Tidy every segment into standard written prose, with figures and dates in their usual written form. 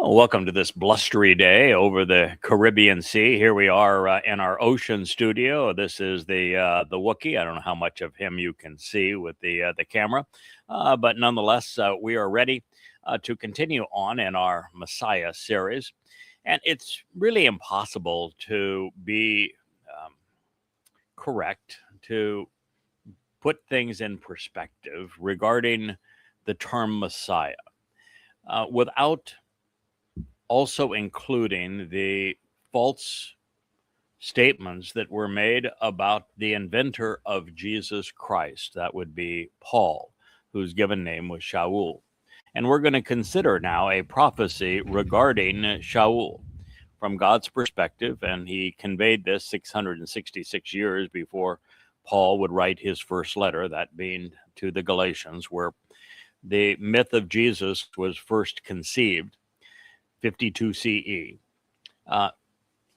Well, welcome to this blustery day over the Caribbean Sea. Here we are in our ocean studio. This is the Wookiee. I don't know how much of him you can see with the camera, but nonetheless, we are ready to continue on in our Messiah series. And it's really impossible to be um, correct, to put things in perspective regarding the term Messiah without also including the false statements that were made about the inventor of Jesus Christ. That would be Paul, whose given name was Shaul. And we're going to consider now a prophecy regarding Shaul from God's perspective. And he conveyed this 666 years before Paul would write his first letter, that being to the Galatians, where the myth of Jesus was first conceived. 52 CE.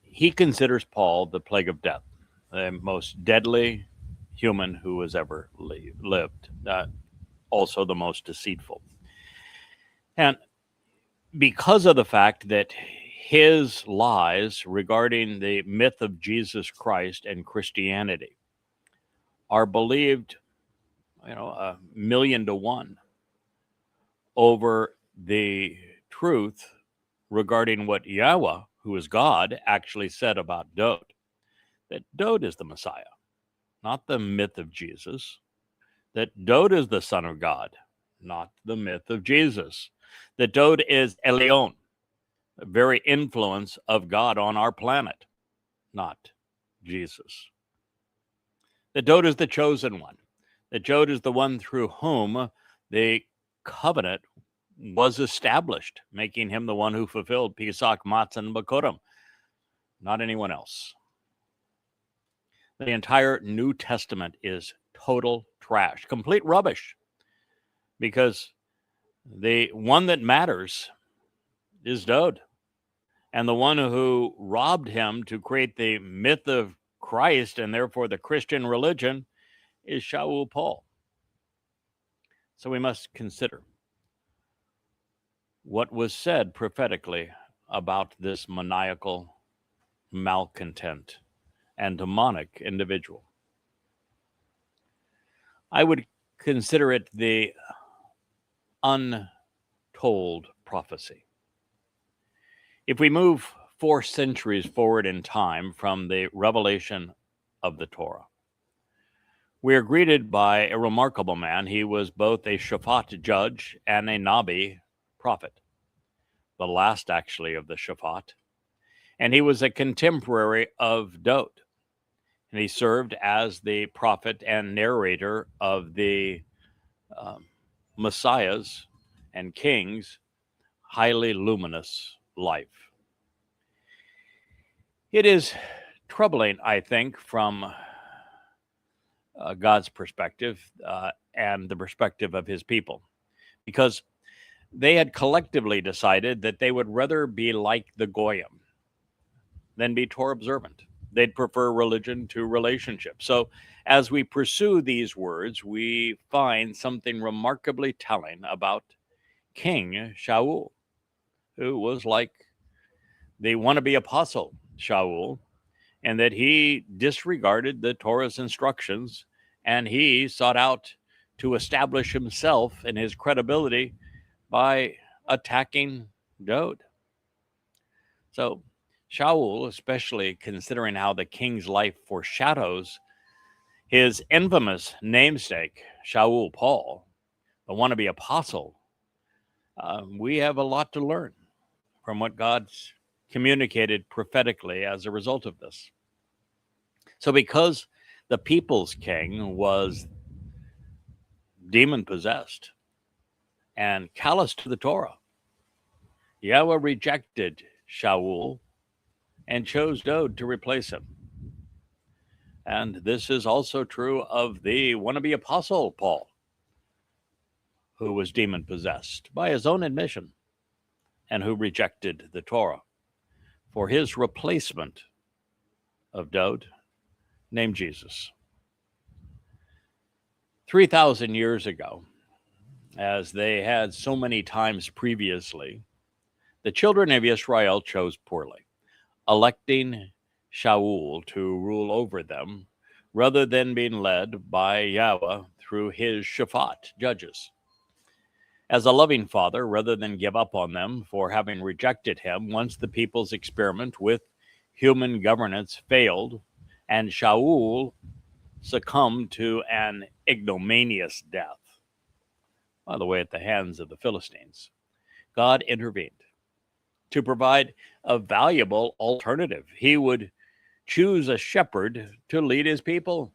He considers Paul the plague of death, the most deadly human who has ever lived, also the most deceitful. And because of the fact that his lies regarding the myth of Jesus Christ and Christianity are believed, a million to one over the truth regarding what Yahweh, who is God, actually said about Dowd, that Dowd is the Messiah, not the myth of Jesus, that Dowd is the Son of God, not the myth of Jesus, that Dowd is Elion, the very influence of God on our planet, not Jesus, that Dowd is the chosen one, that Dowd is the one through whom the covenant was established, making him the one who fulfilled Pesach, Matzah, and Bakurim, not anyone else. The entire New Testament is total trash, complete rubbish, because the one that matters is Dowd, and the one who robbed him to create the myth of Christ and therefore the Christian religion is Shaul Paul. So we must consider what was said prophetically about this maniacal, malcontent, and demonic individual. I would consider it the untold prophecy. If we move 4 centuries forward in time from the revelation of the Torah, we are greeted by a remarkable man. He was both a Shaphat judge and a Nabi prophet, the last actually of the Shaphat, and he was a contemporary of Dowd. And he served as the prophet and narrator of the Messiah's and King's highly luminous life. It is troubling, I think, from God's perspective and the perspective of his people, because they had collectively decided that they would rather be like the Goyim than be Torah observant. They'd prefer religion to relationship. So as we pursue these words, we find something remarkably telling about King Shaul, who was like the wannabe apostle Shaul, and that he disregarded the Torah's instructions and he sought out to establish himself and his credibility by attacking Dowd. So Shaul, especially considering how the king's life foreshadows his infamous namesake, Shaul Paul, the wannabe apostle, we have a lot to learn from what God's communicated prophetically as a result of this. So because the people's king was demon possessed and callous to the Torah, Yahweh rejected Shaul and chose Dowd to replace him. And this is also true of the wannabe apostle Paul, who was demon possessed by his own admission and who rejected the Torah for his replacement of Dowd, named Jesus. 3,000 years ago, as they had so many times previously, The children of Israel chose poorly, electing Shaul to rule over them rather than being led by Yahweh through his Shaphat, judges. As a loving father, rather than give up on them for having rejected him once the people's experiment with human governance failed and Shaul succumbed to an ignominious death, by the way, at the hands of the Philistines, God intervened to provide a valuable alternative. He would choose a shepherd to lead his people,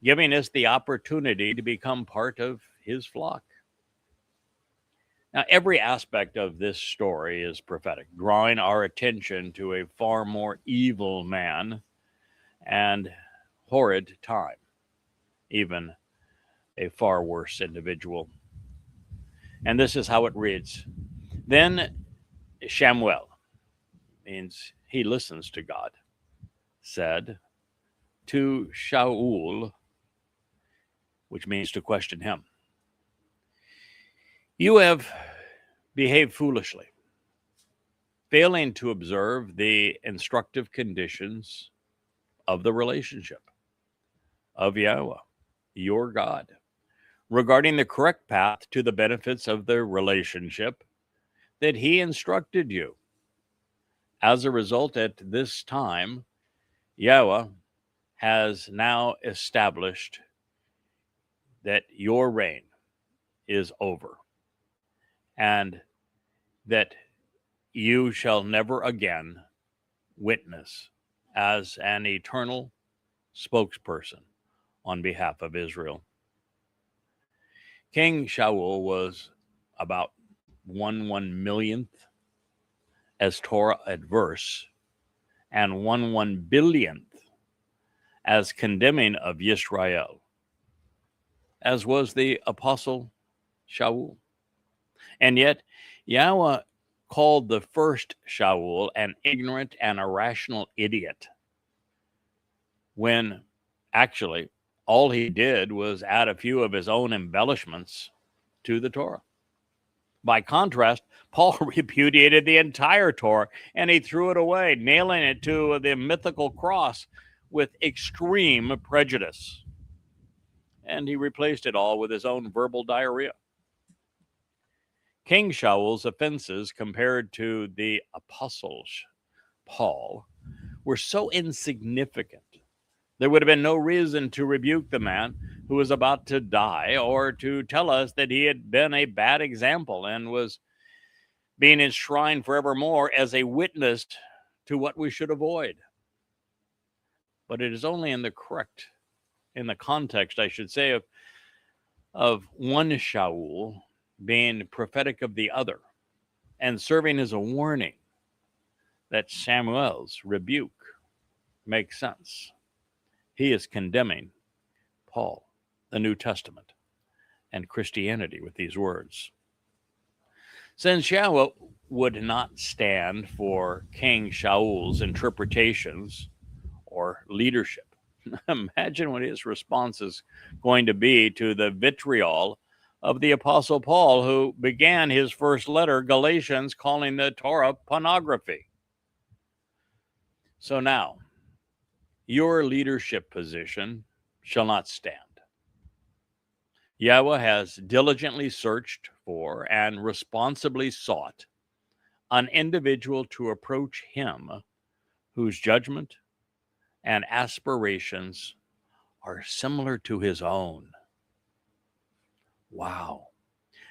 giving us the opportunity to become part of his flock. Now, every aspect of this story is prophetic, drawing our attention to a far more evil man and horrid time, even a far worse individual. And this is how it reads. Then Shamuel, means he listens to God, said to Shaul, which means to question him, "You have behaved foolishly, failing to observe the instructive conditions of the relationship of Yahweh, your God, regarding the correct path to the benefits of the relationship that he instructed you. As a result, at this time, Yahweh has now established that your reign is over and that you shall never again witness as an eternal spokesperson on behalf of Israel." King Shaul was about 1/1,000,000th as Torah adverse and 1/1,000,000,000th as condemning of Yisrael, as was the apostle Shaul. And yet Yahweh called the first Shaul an ignorant and irrational idiot, when actually all he did was add a few of his own embellishments to the Torah. By contrast, Paul repudiated the entire Torah and he threw it away, nailing it to the mythical cross with extreme prejudice. And he replaced it all with his own verbal diarrhea. King Shaul's offenses compared to the apostles, Paul, were so insignificant there would have been no reason to rebuke the man who was about to die or to tell us that he had been a bad example and was being enshrined forevermore as a witness to what we should avoid. But it is only in the context, I should say, of one Shaul being prophetic of the other and serving as a warning that Samuel's rebuke makes sense. He is condemning Paul, the New Testament, and Christianity with these words. Since Yahweh would not stand for King Shaul's interpretations or leadership, imagine what his response is going to be to the vitriol of the Apostle Paul, who began his first letter, Galatians, calling the Torah pornography. So now, your leadership position shall not stand. Yahweh has diligently searched for and responsibly sought an individual to approach him whose judgment and aspirations are similar to his own. Wow.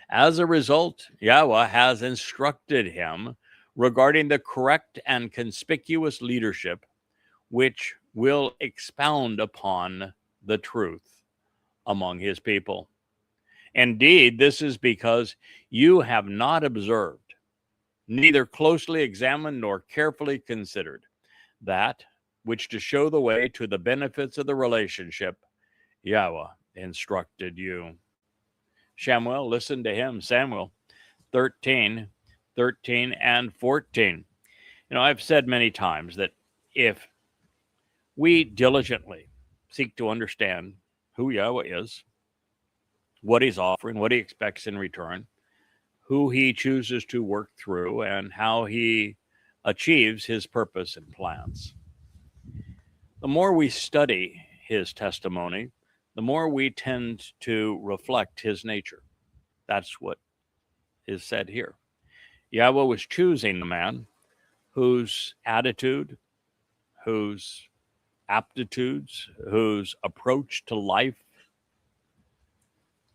As a result, Yahweh has instructed him regarding the correct and conspicuous leadership which will expound upon the truth among his people. Indeed, this is because you have not observed, neither closely examined nor carefully considered that which to show the way to the benefits of the relationship Yahweh instructed you. Shamuel, listen to him. Samuel 13 and 14. I've said many times that if we diligently seek to understand who Yahweh is, what he's offering, what he expects in return, who he chooses to work through, and how he achieves his purpose and plans. The more we study his testimony, the more we tend to reflect his nature. That's what is said here. Yahweh was choosing the man whose attitude, whose aptitudes, whose approach to life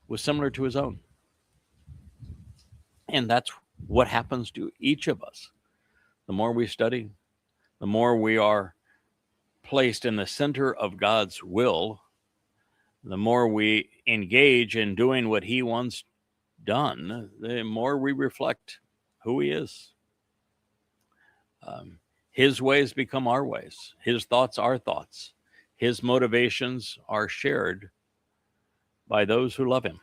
was similar to his own. And that's what happens to each of us. The more we study, the more we are placed in the center of God's will, the more we engage in doing what he wants done, the more we reflect who he is. His ways become our ways. His thoughts, our thoughts. His motivations are shared by those who love him.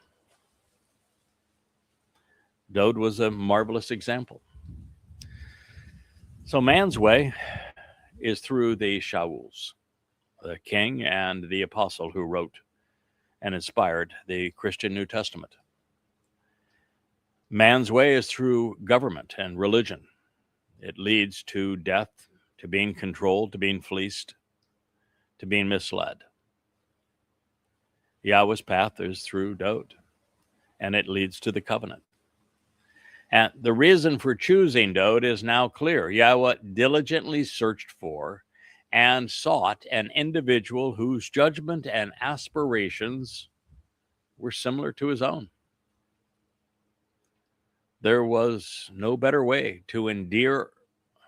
Dowd was a marvelous example. So man's way is through the Shauls, the king and the apostle who wrote and inspired the Christian New Testament. Man's way is through government and religion. It leads to death, to being controlled, to being fleeced, to being misled. Yahweh's path is through Dowd, and it leads to the covenant. And the reason for choosing Dowd is now clear. Yahweh diligently searched for and sought an individual whose judgment and aspirations were similar to his own. There was no better way to endear,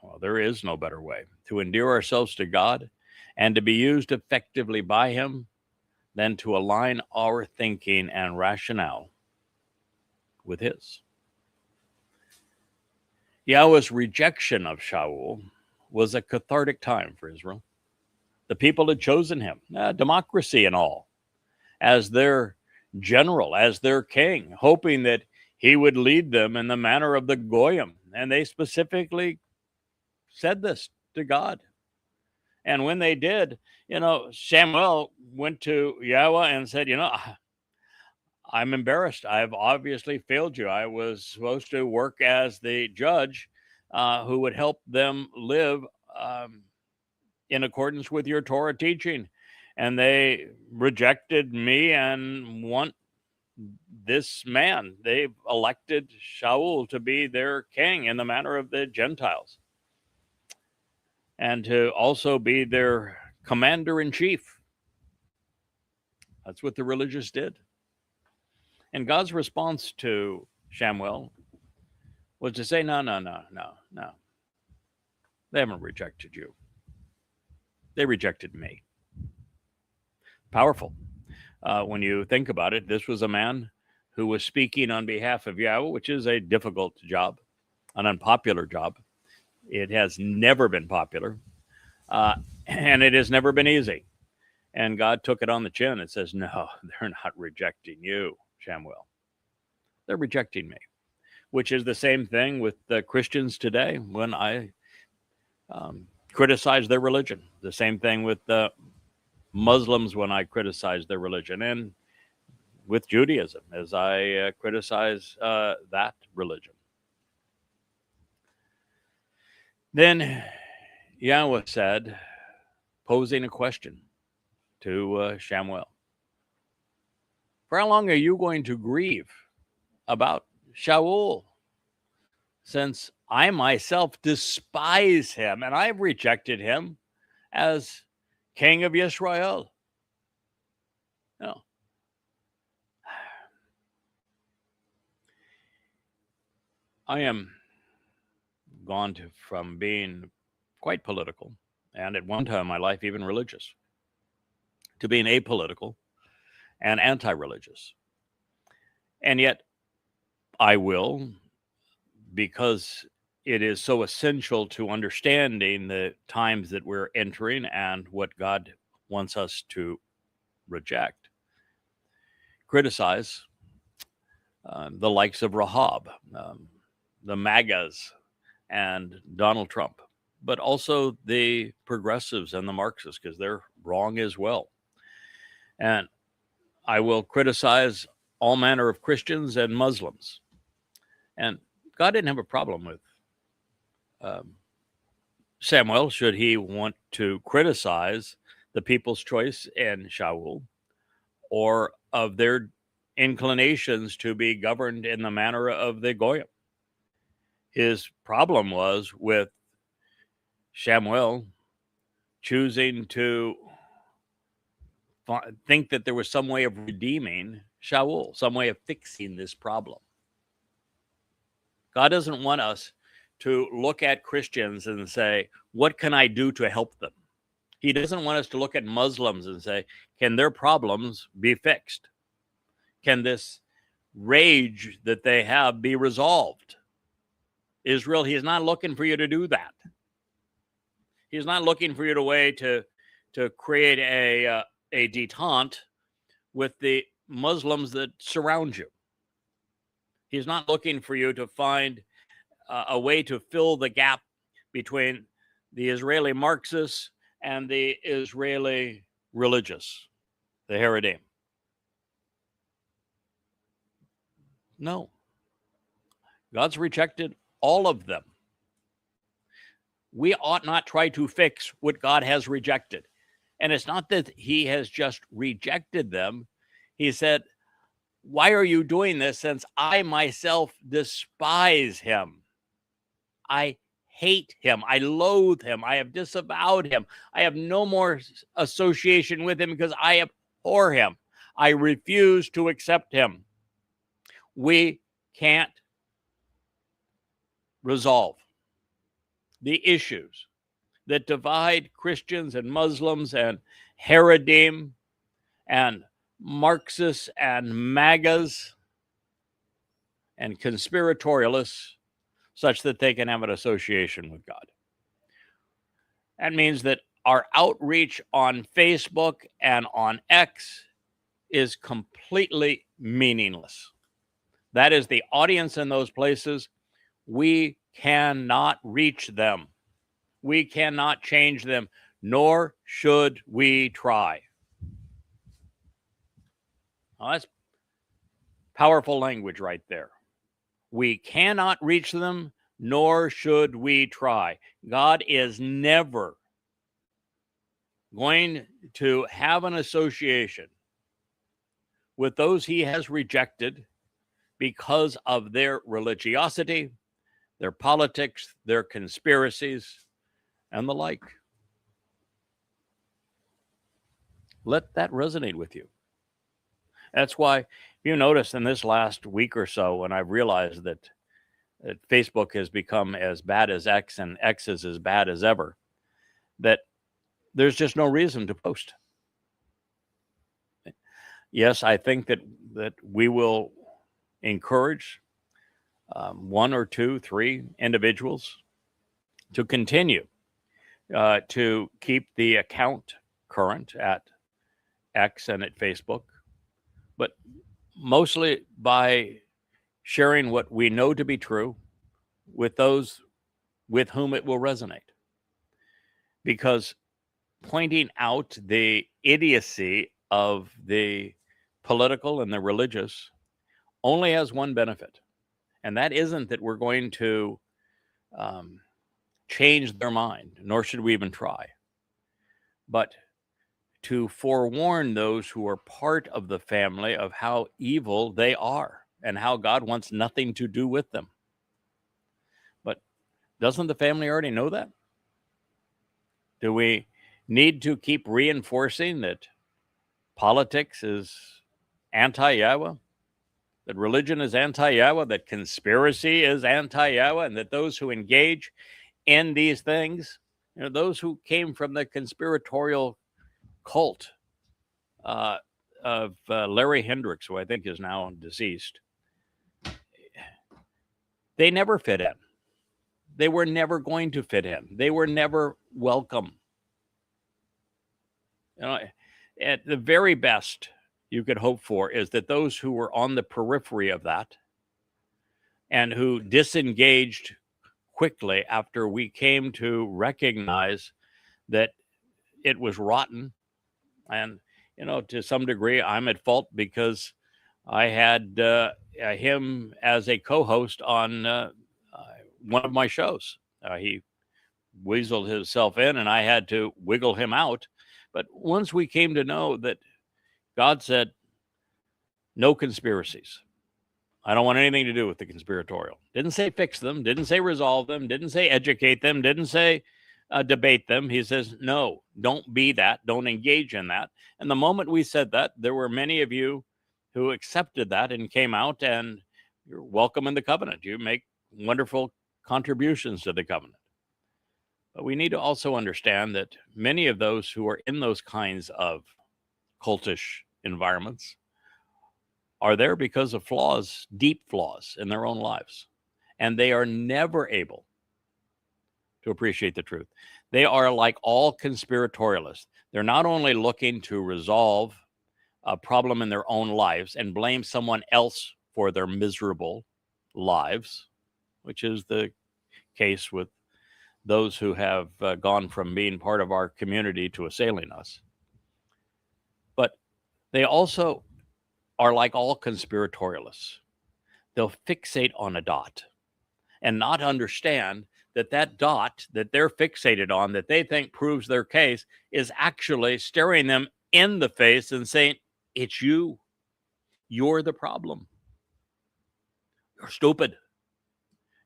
well, there is no better way to endear ourselves to God and to be used effectively by him than to align our thinking and rationale with his. Yahweh's rejection of Shaul was a cathartic time for Israel. The people had chosen him, democracy and all, as their general, as their king, hoping that he would lead them in the manner of the Goyim. And they specifically said this to God. And when they did, Samuel went to Yahweh and said, I'm embarrassed. I've obviously failed you. I was supposed to work as the judge who would help them live in accordance with your Torah teaching. And they rejected me and want this man. They've elected Shaul to be their king in the manner of the Gentiles, and to also be their commander-in-chief. That's what the religious did. And God's response to Samuel was to say, no. They haven't rejected you. They rejected me. Powerful. When you think about it, this was a man who was speaking on behalf of Yahweh, which is a difficult job, an unpopular job. It has never been popular, and it has never been easy. And God took it on the chin and says, no, they're not rejecting you, Samuel. They're rejecting me, which is the same thing with the Christians today when I criticize their religion. The same thing with the Muslims when I criticize their religion, and with Judaism as I criticize that religion. Then Yahweh said, posing a question to Samuel, for how long are you going to grieve about Shaul, since I myself despise him and I've rejected him as king of Israel? No. I am gone from being quite political, and at one time in my life even religious, to being apolitical and anti-religious. And yet I will, because it is so essential to understanding the times that we're entering and what God wants us to reject, criticize the likes of Rahab, the MAGAs, and Donald Trump, but also the progressives and the Marxists, because they're wrong as well. And I will criticize all manner of Christians and Muslims. And God didn't have a problem with Samuel should he want to criticize the people's choice in Shaul or of their inclinations to be governed in the manner of the Goyim. His problem was with Samuel choosing to think that there was some way of redeeming Shaul, some way of fixing this problem. God doesn't want us to look at Christians and say, what can I do to help them? He doesn't want us to look at Muslims and say, can their problems be fixed? Can this rage that they have be resolved? Israel, he's not looking for you to do that. He's not looking for you to create a detente with the Muslims that surround you. He's not looking for you to find a way to fill the gap between the Israeli Marxists and the Israeli religious, the Haredim. No. God's rejected all of them. We ought not try to fix what God has rejected. And it's not that he has just rejected them. He said, why are you doing this since I myself despise him? I hate him. I loathe him. I have disavowed him. I have no more association with him because I abhor him. I refuse to accept him. We can't resolve the issues that divide Christians and Muslims and Haredim and Marxists and MAGAs and conspiratorialists such that they can have an association with God. That means that our outreach on Facebook and on X is completely meaningless. That is the audience in those places. We cannot reach them. We cannot change them, nor should we try. Well, that's powerful language right there. We cannot reach them, nor should we try. God is never going to have an association with those he has rejected because of their religiosity, their politics, their conspiracies, and the like. Let that resonate with you. That's why you notice in this last week or so, when I've realized that Facebook has become as bad as X and X is as bad as ever, that there's just no reason to post. Yes, I think that we will encourage one or two, three individuals to continue to keep the account current at X and at Facebook, but mostly by sharing what we know to be true with those with whom it will resonate. Because pointing out the idiocy of the political and the religious only has one benefit, and that isn't that we're going to change their mind, nor should we even try, but to forewarn those who are part of the family of how evil they are and how God wants nothing to do with them. But doesn't the family already know that? Do we need to keep reinforcing that politics is anti-Yahweh, that religion is anti-Yahweh, that conspiracy is anti-Yahweh, and that those who engage in these things, those who came from the conspiratorial cult of Larry Hendricks, who I think is now deceased, they never fit in. They were never going to fit in. They were never welcome. At the very best you could hope for is that those who were on the periphery of that and who disengaged quickly after we came to recognize that it was rotten. And, to some degree, I'm at fault because I had him as a co-host on one of my shows. He weaseled himself in, and I had to wiggle him out. But once we came to know that God said, no conspiracies. I don't want anything to do with the conspiratorial. Didn't say fix them, didn't say resolve them, didn't say educate them, didn't say debate them. He says, no, don't be that. Don't engage in that. And the moment we said that, there were many of you who accepted that and came out, and you're welcome in the covenant. You make wonderful contributions to the covenant. But we need to also understand that many of those who are in those kinds of cultish environments are there because of flaws, deep flaws in their own lives. And they are never able to appreciate the truth. They are like all conspiratorialists. They're not only looking to resolve a problem in their own lives and blame someone else for their miserable lives, which is the case with those who have gone from being part of our community to assailing us. But they also are like all conspiratorialists. They'll fixate on a dot and not understand that that dot that they're fixated on, that they think proves their case, is actually staring them in the face and saying, it's you. You're the problem. You're stupid.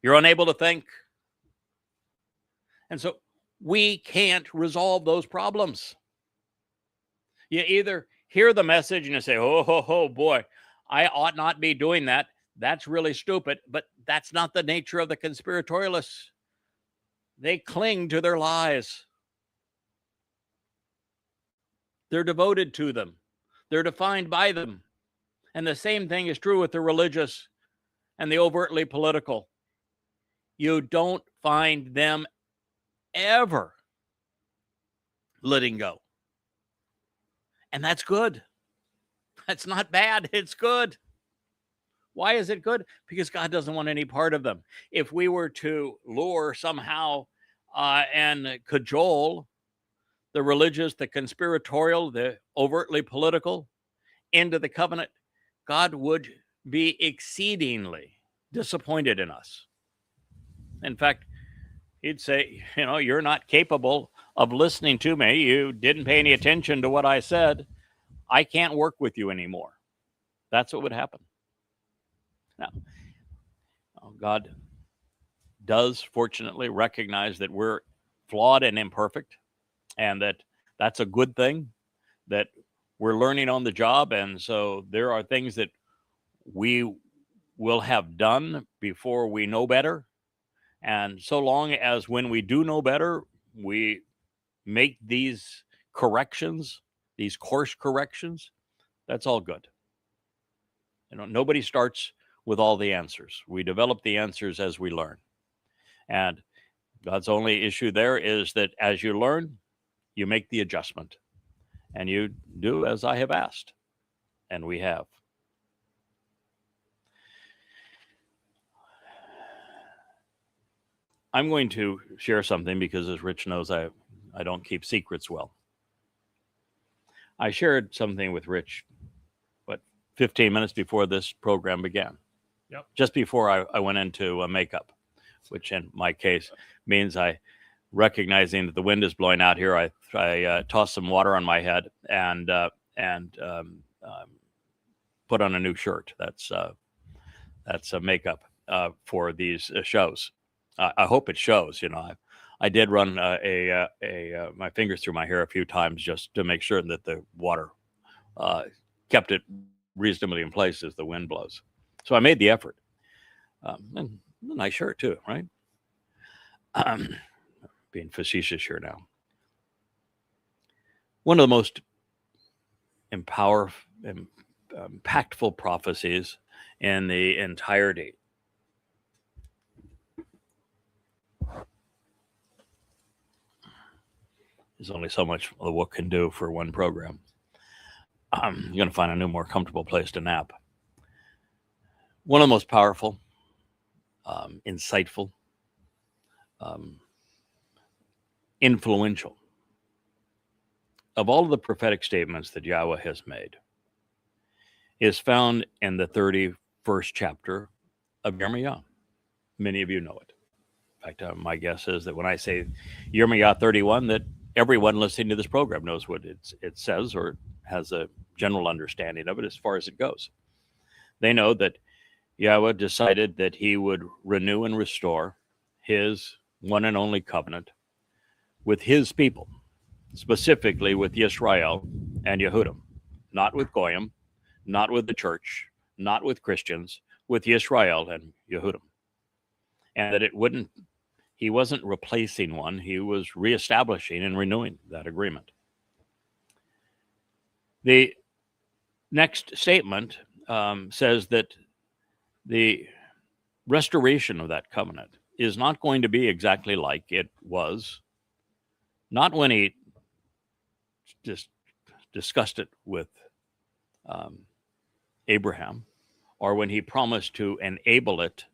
You're unable to think. And so we can't resolve those problems. You either hear the message and you say, oh boy, I ought not be doing that. That's really stupid. But that's not the nature of the conspiratorialists. They cling to their lies. They're devoted to them. They're defined by them. And the same thing is true with the religious and the overtly political. You don't find them ever letting go. And that's good. That's not bad. It's good. Why is it good? Because God doesn't want any part of them. If we were to lure somehow and cajole the religious, the conspiratorial, the overtly political into the covenant, God would be exceedingly disappointed in us. In fact, he'd say, you're not capable of listening to me. You didn't pay any attention to what I said. I can't work with you anymore. That's what would happen. Now, God does fortunately recognize that we're flawed and imperfect, and that's a good thing, that we're learning on the job. And so there are things that we will have done before we know better. And so long as when we do know better, we make these corrections, these course corrections, that's all good. Nobody starts with all the answers. We develop the answers as we learn. And God's only issue there is that as you learn, you make the adjustment and you do as I have asked. And we have. I'm going to share something because, as Rich knows, I don't keep secrets well. I shared something with Rich, 15 minutes before this program began. Yep. Just before I went into makeup, which in my case means recognizing that the wind is blowing out here, I tossed some water on my head and put on a new shirt. That's a makeup for these shows. I hope it shows. I did run my fingers through my hair a few times just to make sure that the water kept it reasonably in place as the wind blows. So I made the effort. And a nice shirt too, right? Being facetious here now. One of the most impactful prophecies in the entirety There's only so much the book can do for one program. I'm going to find a new, more comfortable place to nap. One of the most powerful, insightful, influential of all of the prophetic statements that Yahweh has made is found in the 31st chapter of Yirmiyah. Many of you know it. In fact, my guess is that when I say Yirmiyah 31, that everyone listening to this program knows what it says or has a general understanding of it as far as it goes. They know that Yahweh decided that he would renew and restore his one and only covenant with his people, specifically with Yisrael and Yehudim, not with Goyim, not with the church, not with Christians, with Yisrael and Yehudim. And that he wasn't replacing one, he was reestablishing and renewing that agreement. The next statement says that the restoration of that covenant is not going to be exactly like it was, not when he just discussed it with Abraham, or when he promised to enable it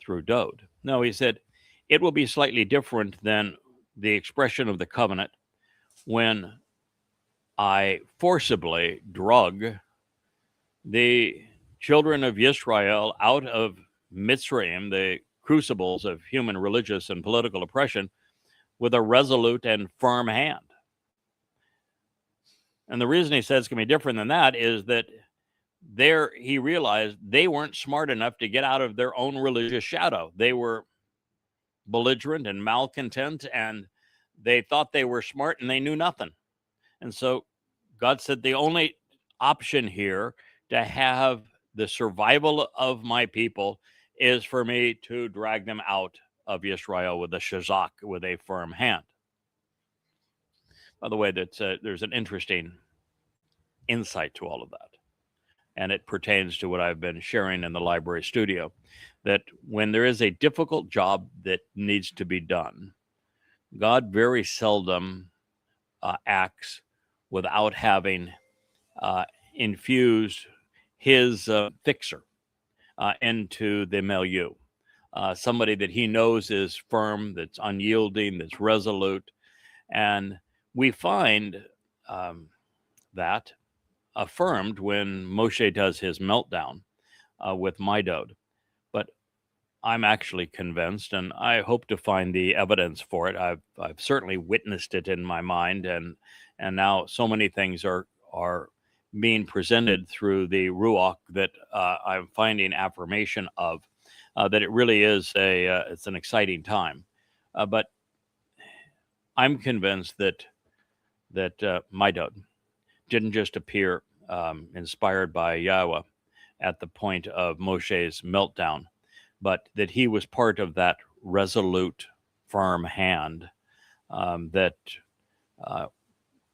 through Dode. No, he said it will be slightly different than the expression of the covenant when I forcibly drug the children of Israel out of Mitzrayim, the crucibles of human religious and political oppression, with a resolute and firm hand. And the reason he says it's going to be different than that is that there he realized they weren't smart enough to get out of their own religious shadow. They were belligerent and malcontent, and they thought they were smart and they knew nothing. And so God said the only option here to have the survival of my people is for me to drag them out of Israel with a shazak, with a firm hand. By the way, there's an interesting insight to all of that. And it pertains to what I've been sharing in the library studio, that when there is a difficult job that needs to be done, God very seldom acts without having infused his fixer into the milieu. Somebody that he knows is firm, that's unyielding, that's resolute. And we find that affirmed when Moshe does his meltdown with Midod. But I'm actually convinced, and I hope to find the evidence for it. I've certainly witnessed it in my mind, and now so many things are being presented through the Ruach that I'm finding affirmation of, that it really is it's an exciting time. But I'm convinced that Midod didn't just appear inspired by Yahweh at the point of Moshe's meltdown, but that he was part of that resolute, firm hand that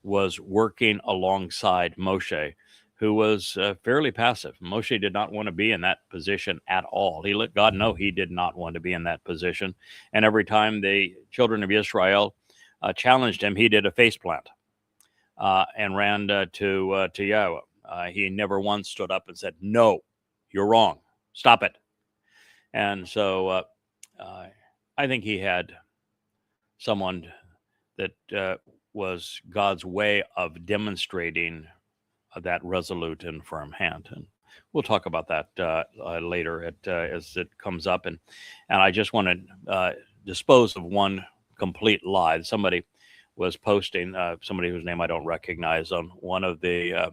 was working alongside Moshe, who was fairly passive. Moshe did not want to be in that position at all. He let God know he did not want to be in that position. And every time the children of Israel challenged him, he did a faceplant and ran to Yahweh. He never once stood up and said, "No, you're wrong. Stop it." And so I think he had someone that was God's way of demonstrating that resolute and firm hand. And we'll talk about that later as it comes up. And I just want to dispose of one complete lie. Somebody was posting, somebody whose name I don't recognize, on one of the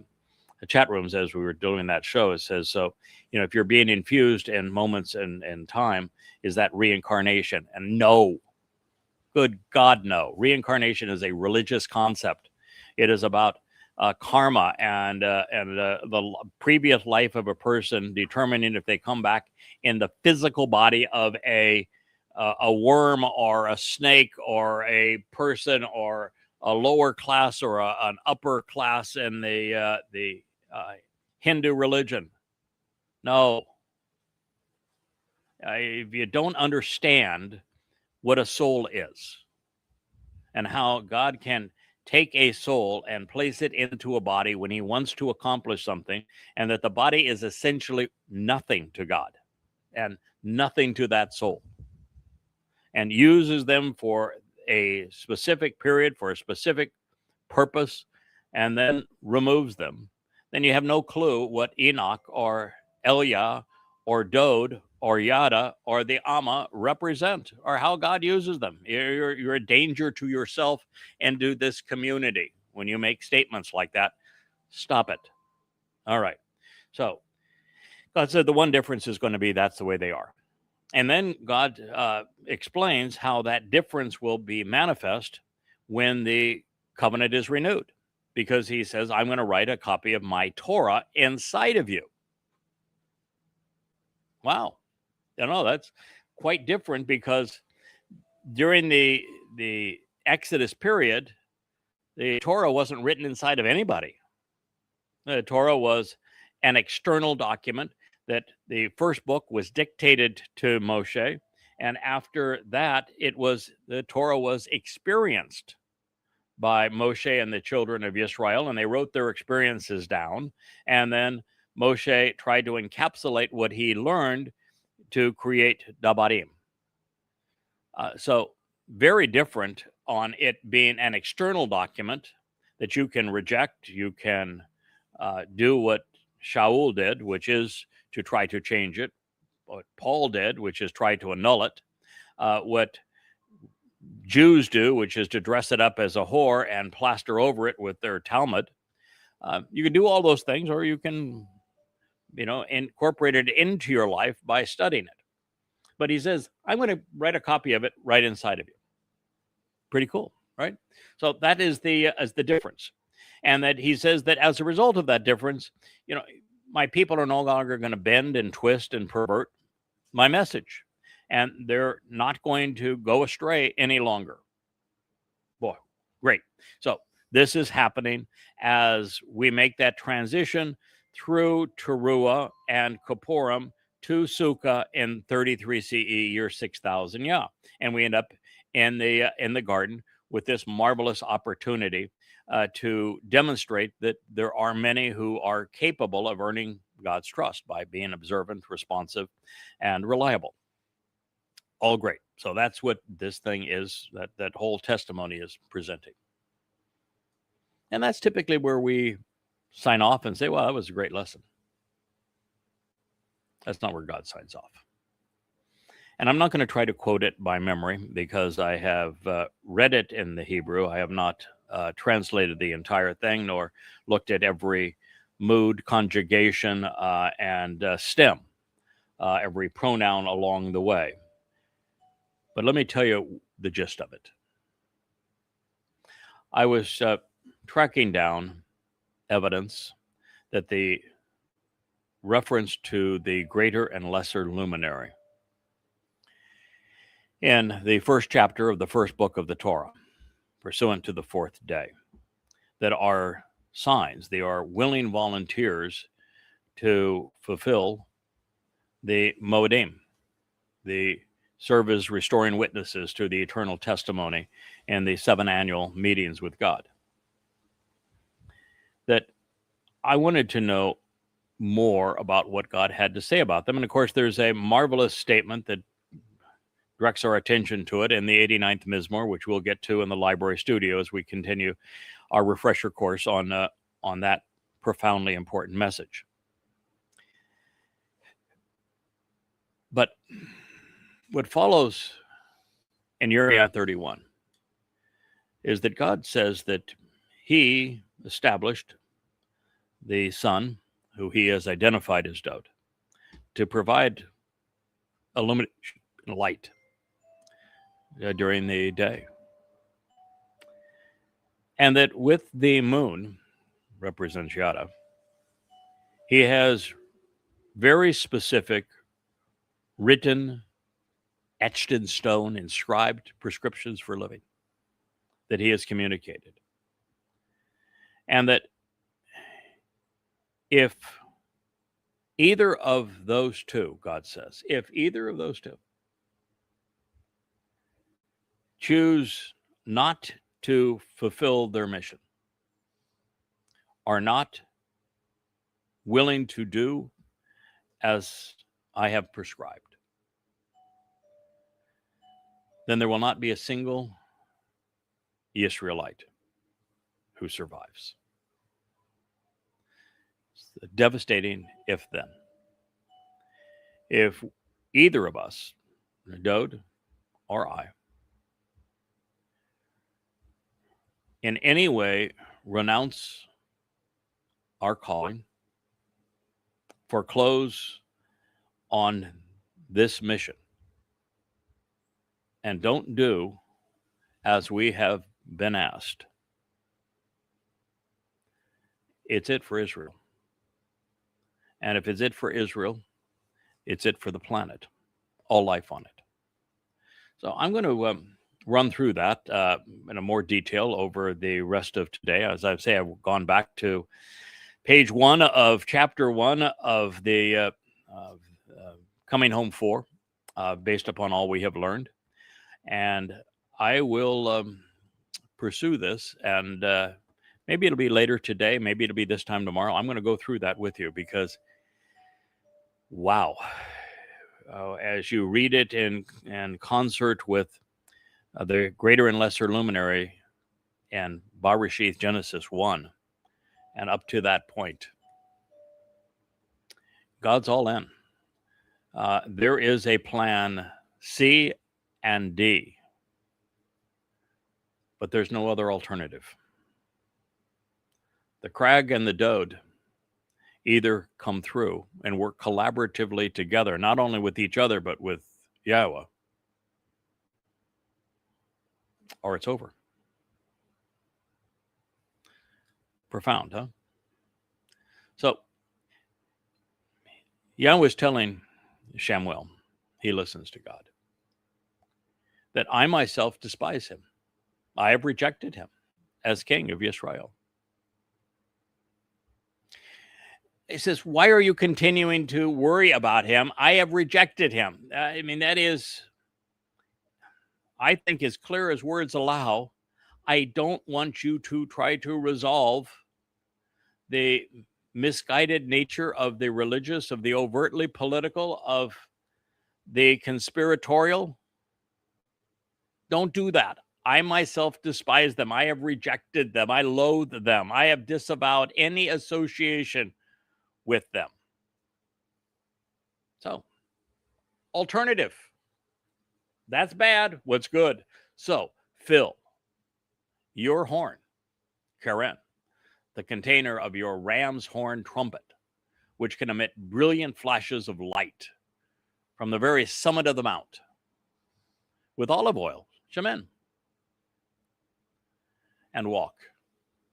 chat rooms as we were doing that show. It says, so, if you're being infused in moments and time, is that reincarnation? And no, good God, no. Reincarnation is a religious concept. It is about karma and the previous life of a person determining if they come back in the physical body of a worm or a snake or a person or a lower class or an upper class in the Hindu religion. No. If you don't understand what a soul is and how God can take a soul and place it into a body when he wants to accomplish something, and that the body is essentially nothing to God and nothing to that soul, and uses them for a specific period, for a specific purpose, and then removes them, then you have no clue what Enoch or Elia or Dode or Yada or the Amma represent, or how God uses them. You're a danger to yourself and to this community when you make statements like that. Stop it. All right. So God said the one difference is going to be that's the way they are. And then God explains how that difference will be manifest when the covenant is renewed, because he says, I'm going to write a copy of my Torah inside of you. Wow. That's quite different, because during the Exodus period, the Torah wasn't written inside of anybody. The Torah was an external document that the first book was dictated to Moshe, and after that, the Torah was experienced by Moshe and the children of Israel, and they wrote their experiences down, and then Moshe tried to encapsulate what he learned to create Dabarim. So very different on it being an external document that you can reject. You can do what Shaul did, which is to try to change it. What Paul did, which is try to annul it. What Jews do, which is to dress it up as a whore and plaster over it with their Talmud. You can do all those things, or you can, incorporate it into your life by studying it. But he says, I'm going to write a copy of it right inside of you. Pretty cool, right? So that is the difference. And that he says that as a result of that difference, my people are no longer going to bend and twist and pervert my message. And they're not going to go astray any longer. Boy, great. So this is happening as we make that transition through Teruah and Kippurim to Sukkah in 33 CE, year 6000 Yah. And we end up in the garden with this marvelous opportunity to demonstrate that there are many who are capable of earning God's trust by being observant, responsive, and reliable. All great. So that's what this thing is, that whole testimony is presenting. And that's typically where we sign off and say, well, that was a great lesson. That's not where God signs off. And I'm not going to try to quote it by memory, because I have read it in the Hebrew. I have not translated the entire thing, nor looked at every mood, conjugation, and stem, every pronoun along the way. But let me tell you the gist of it. I was tracking down evidence that the reference to the greater and lesser luminary in the first chapter of the first book of the Torah, pursuant to the fourth day, that are signs, they are willing volunteers to fulfill the Moedim, the serve as restoring witnesses to the eternal testimony and the 7 annual meetings with God. That I wanted to know more about what God had to say about them. And of course, there's a marvelous statement that directs our attention to it in the 89th Mizmor, which we'll get to in the library studio as we continue our refresher course on that profoundly important message. But what follows in Uriah 31 is that God says that he established the sun, who he has identified as Dode, to provide illumination, light during the day. And that with the moon, represents Yada, he has very specific written, etched in stone, inscribed prescriptions for living that he has communicated. And that if either of those two, God says, if either of those two choose not to fulfill their mission, are not willing to do as I have prescribed, then there will not be a single Israelite who survives. It's a devastating if then. If either of us, Dode or I, in any way renounce our calling, foreclose on this mission, and don't do as we have been asked, it's it for Israel. And if it's it for Israel, it's it for the planet, all life on it. So I'm going to run through that in a more detail over the rest of today. As I say, I've gone back to page 1 of chapter 1 of the Coming Home 4, based upon all we have learned. And I will pursue this, and maybe it'll be later today, maybe it'll be this time tomorrow. I'm going to go through that with you because, wow, as you read it in concert with the greater and lesser luminary and Bereshith Genesis 1, and up to that point, God's all in. There is a plan C and D, but there's no other alternative. The Crag and the Dode either come through and work collaboratively together, not only with each other, but with Yahweh, or it's over. Profound, huh? So Yahweh is telling Shamuel, he listens to God, that I myself despise him. I have rejected him as king of Israel. He says, why are you continuing to worry about him? I have rejected him. I mean, that is, I think, as clear as words allow. I don't want you to try to resolve the misguided nature of the religious, of the overtly political, of the conspiratorial. Don't do that. I myself despise them. I have rejected them. I loathe them. I have disavowed any association with them. So, alternative. That's bad. What's good? So, fill your horn, Karen, the container of your ram's horn trumpet, which can emit brilliant flashes of light from the very summit of the mount, with olive oil, shemen, and walk,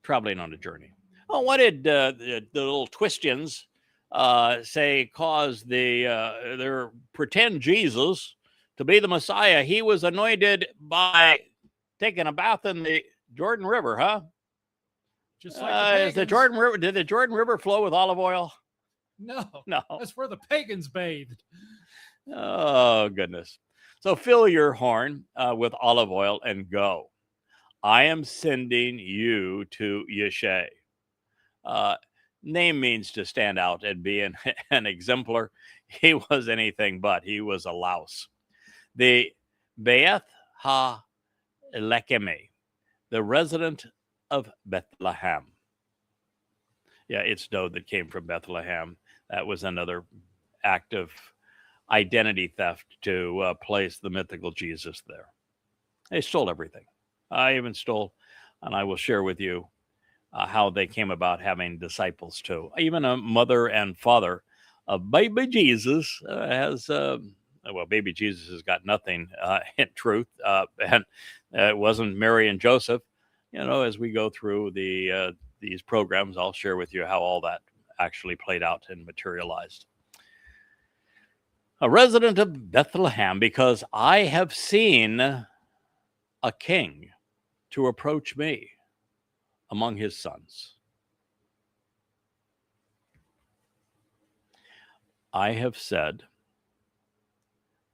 traveling on a journey. Oh, what did the little Twistians say caused their pretend Jesus to be the Messiah? He was anointed by taking a bath in the Jordan River, huh? Just like the Jordan River. Did the Jordan River flow with olive oil? No. No. That's where the pagans bathed. Oh, goodness. So fill your horn with olive oil and go. I am sending you to Yeshe. Name means to stand out and be an exemplar. He was anything but. He was a louse. The Beth Ha-Lekemi, the resident of Bethlehem. Yeah, it's Dode that came from Bethlehem. That was another act of identity theft to place the mythical Jesus there. They stole everything. I even stole, and I will share with you how they came about having disciples too. Even a mother and father of baby Jesus has, well, baby Jesus has got nothing in truth. And it wasn't Mary and Joseph. You know, as we go through these programs, I'll share with you how all that actually played out and materialized. A resident of Bethlehem, because I have seen a king to approach me among his sons. I have said,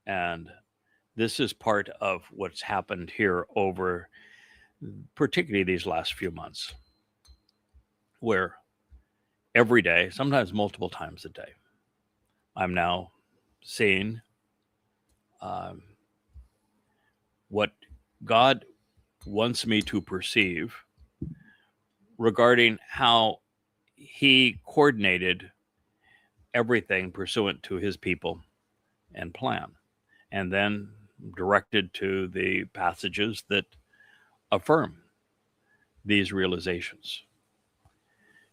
and this is part of what's happened here over particularly these last few months, where every day, sometimes multiple times a day, I'm now seeing what God wants me to perceive regarding how he coordinated everything pursuant to his people and plan, and then directed to the passages that affirm these realizations.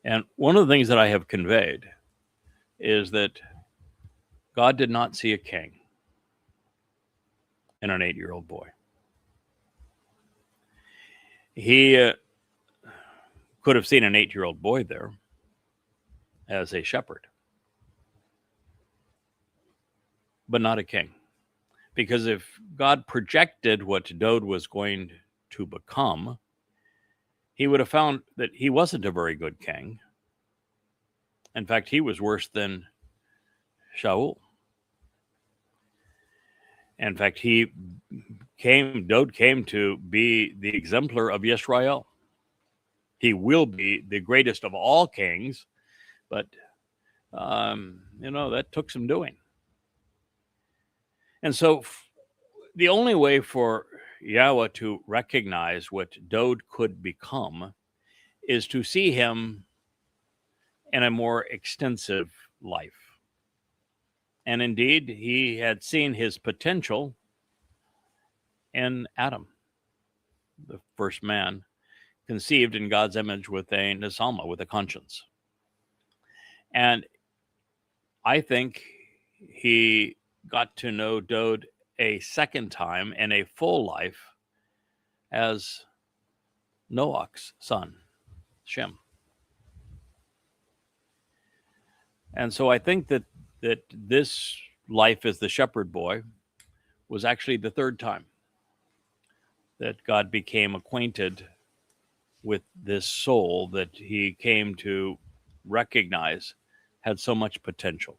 And one of the things that I have conveyed is that God did not see a king in an 8-year-old boy. He could have seen an 8-year-old boy there as a shepherd, but not a king. Because if God projected what Dowd was going to become, he would have found that he wasn't a very good king. In fact, he was worse than Shaul. In fact, Dowd came to be the exemplar of Yisrael. He will be the greatest of all kings, but, that took some doing. And so the only way for Yahweh to recognize what Dowd could become is to see him in a more extensive life. And indeed, he had seen his potential in Adam, the first man conceived in God's image with a nesalma, with a conscience. And I think he got to know Dowd a second time in a full life as Noach's son, Shem. And so I think that this life as the shepherd boy was actually the third time that God became acquainted with this soul that he came to recognize had so much potential.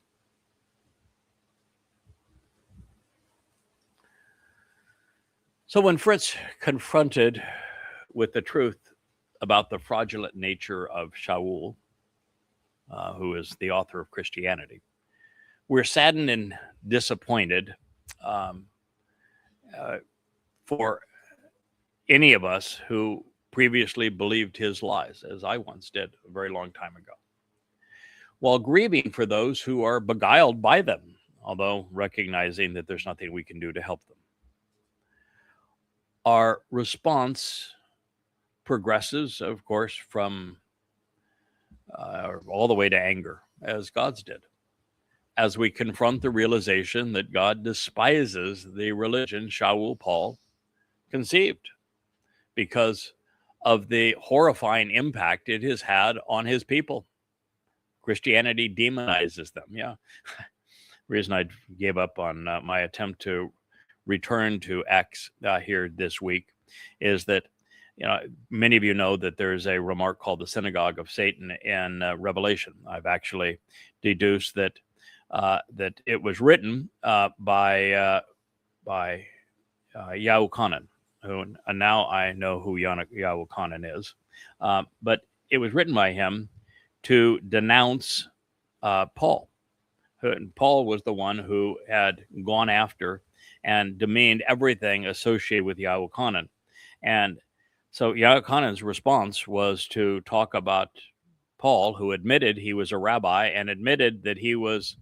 So when Fritz confronted with the truth about the fraudulent nature of Shaul, who is the author of Christianity, we're saddened and disappointed for any of us who previously believed his lies, as I once did a very long time ago, while grieving for those who are beguiled by them, although recognizing that there's nothing we can do to help them. Our response progresses, of course, from all the way to anger, as God's did, as we confront the realization that God despises the religion Shaul Paul conceived because of the horrifying impact it has had on his people. Christianity demonizes them. Yeah. Reason I gave up on my attempt to return to X here this week is that, many of you know that there's a remark called the synagogue of Satan in Revelation. I've actually deduced that that it was written by Yahuchanan, who now I know who Yahuchanan is, but it was written by him to denounce Paul. Paul was the one who had gone after and demeaned everything associated with Yahuchanan. And so Yahuchanan's response was to talk about Paul, who admitted he was a rabbi and admitted that he was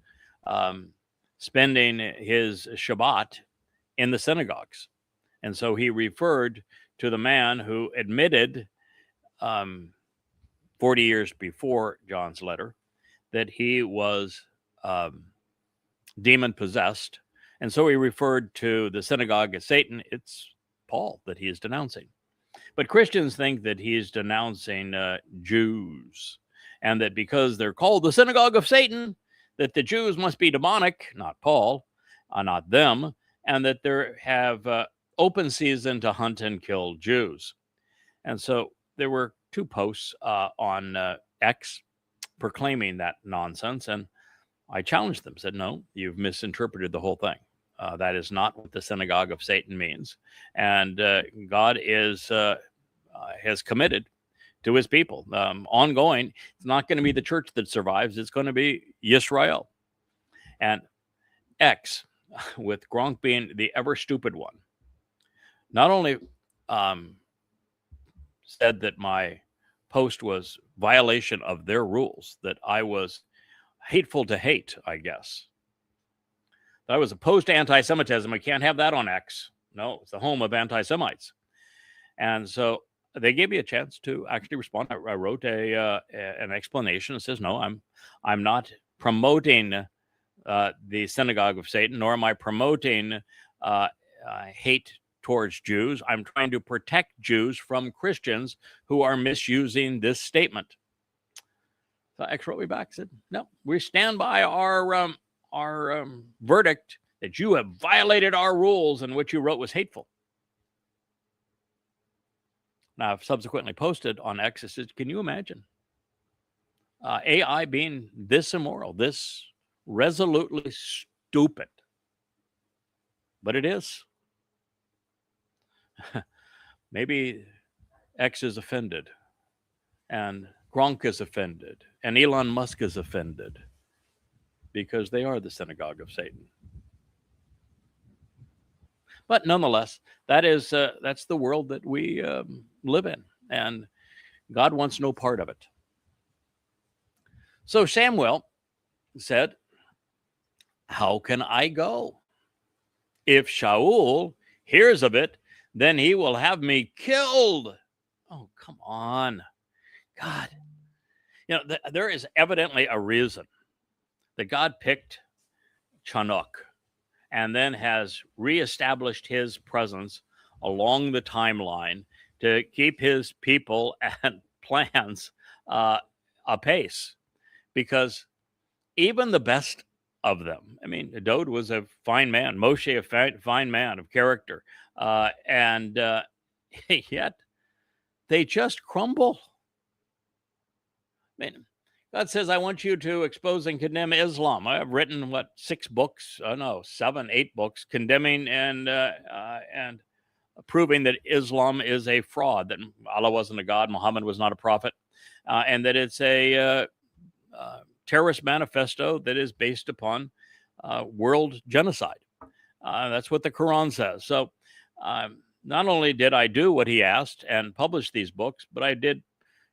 spending his Shabbat in the synagogues. And so he referred to the man who admitted 40 years before John's letter that he was demon possessed. And so he referred to the synagogue as Satan. It's Paul that he is denouncing. But Christians think that he is denouncing Jews, and that because they're called the synagogue of Satan, that the Jews must be demonic, not Paul, not them, and that they have open season to hunt and kill Jews. And so there were 2 posts on X proclaiming that nonsense, and I challenged them, said, no, you've misinterpreted the whole thing. That is not what the synagogue of Satan means. And God has committed to his people. Ongoing, it's not going to be the church that survives. It's going to be Yisrael. And X, with Gronk being the ever stupid one, not only said that my post was violation of their rules, that I was hateful to hate, I guess. That I was opposed to anti-Semitism. We can't have that on X. No, it's the home of anti-Semites. And so they gave me a chance to actually respond. I wrote an explanation that says, no, I'm not promoting the synagogue of Satan, nor am I promoting hate towards Jews. I'm trying to protect Jews from Christians who are misusing this statement. So X wrote me back and said, no, we stand by our verdict that you have violated our rules and what you wrote was hateful. Now, I've subsequently posted on X, it says, can you imagine AI being this immoral, this resolutely stupid? But it is. Maybe X is offended, and Gronk is offended, and Elon Musk is offended, because they are the synagogue of Satan. But nonetheless, that's the world that we live in, and God wants no part of it. So Samuel said, how can I go? If Shaul hears of it, then he will have me killed. Oh, come on. God. You know, there is evidently a reason that God picked Chinook and then has reestablished his presence along the timeline to keep his people and plans apace. Because even the best of them, I mean, Dode was a fine man, Moshe a fine man of character, and yet they just crumble. I mean, God says, I want you to expose and condemn Islam. I've written, 6 books? No, 7, 8 books condemning and proving that Islam is a fraud, that Allah wasn't a god, Muhammad was not a prophet, and that it's a terrorist manifesto that is based upon world genocide. That's what the Quran says. So not only did I do what he asked and publish these books, but I did